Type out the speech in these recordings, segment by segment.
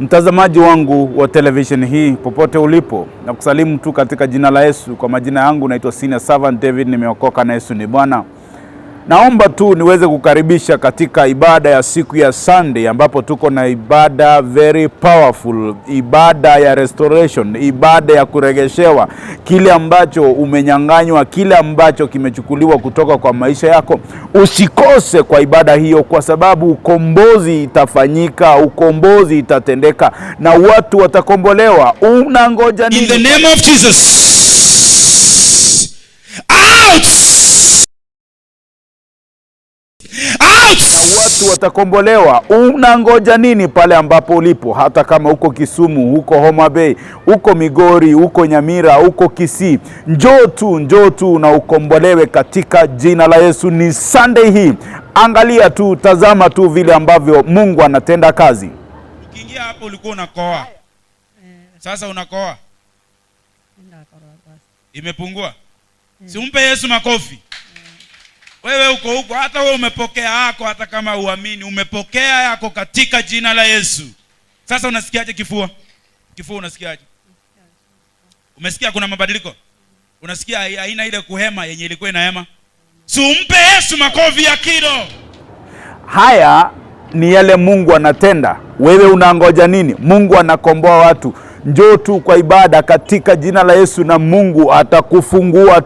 Mtazamaji wangu wa television hii popote ulipo, na kusalimu tu katika jina la Yesu. Kwa majina yangu naitwa Senior Servant David, nimeokoka na Yesu ni Bwana. Naomba tu niweze kukaribisha katika ibada ya siku ya Sunday, ambapo tuko na ibada very powerful, ibada ya restoration, ibada ya kuregeshewa kile ambacho umenyang'anywa, kile ambacho kimechukuliwa kutoka kwa maisha yako. Usikose kwa ibada hiyo, kwa sababu ukombozi itafanyika, ukombozi itatendeka na watu watakombolewa. Unangoja nini? In the name of Jesus. Out! Na watu watakombolewa. Unangoja nini pale ambapo ulipo? Hata kama uko Kisumu, huko Homa Bay, huko Migori, huko Nyamira, huko Kisii, njoo tu na ukombolewe katika jina la Yesu. Ni Sunday hii. Angalia tu, tazama tu vile ambavyo Mungu anatenda kazi. Ukiingia hapo ulikuwa unakoa. Sasa unakoa. Imepungua. Si umpe Yesu makofi. Wewe uko huko, hata wewe umepokea yako, hata kama uamini, umepokea yako katika jina la Yesu. Sasa unasikiaje kifua? Kifua unasikiaje? Umesikia kuna mabadiliko? Unasikia haina ile kuhema yenye ilikuwa inahema? Si umpe Yesu makofi ya kido. Haya ni yale Mungu anatenda. Wewe unangoja nini? Mungu anakomboa watu. Njoo tu kwa ibada katika jina la Yesu na Mungu atakufungua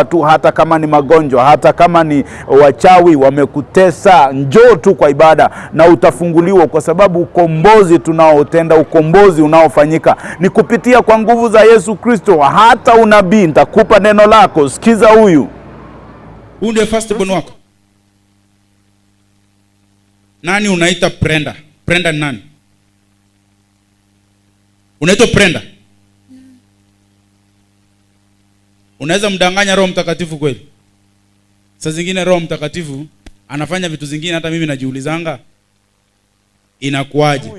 tu, hata kama ni magonjwa, hata kama ni wachawi wamekutesa. Njoo tu kwa ibada na utafunguliwa, kwa sababu ukombozi tunaotenda, ukombozi unaofanyika ni kupitia kwa nguvu za Yesu Kristo. Hata unabii, nitakupa neno lako, sikiza huyu. Huyu ndiye first born wako. Nani unaita Brenda? Brenda ni nani? Unaitwa Brenda? Unaweza mdanganya Roho Mtakatifu kweli? Saa zingine Roho Mtakatifu anafanya vitu zingine hata mimi najiulizanga inakuaje.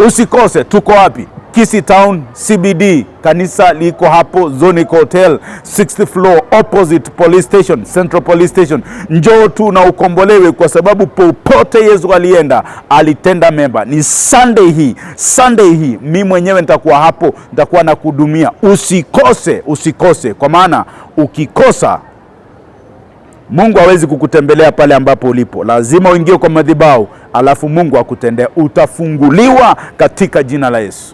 Usikose. Tuko wapi? Kisii Town CBD, kanisa liko hapo Zonic Hotel 6th floor opposite police station, Central Police Station. Njoo tu na ukombolewe, kwa sababu popote Yesu alienda alitenda mema. Ni Sunday hii mimi mwenyewe nitakuwa hapo, nitakuwa na kuhudumia. Usikose, kwa maana ukikosa Mungu hawezi kukutembelea pale ambapo ulipo. Lazima uingie kwa madhabahu, alafu Mungu akutendee. Utafunguliwa katika jina la Yesu.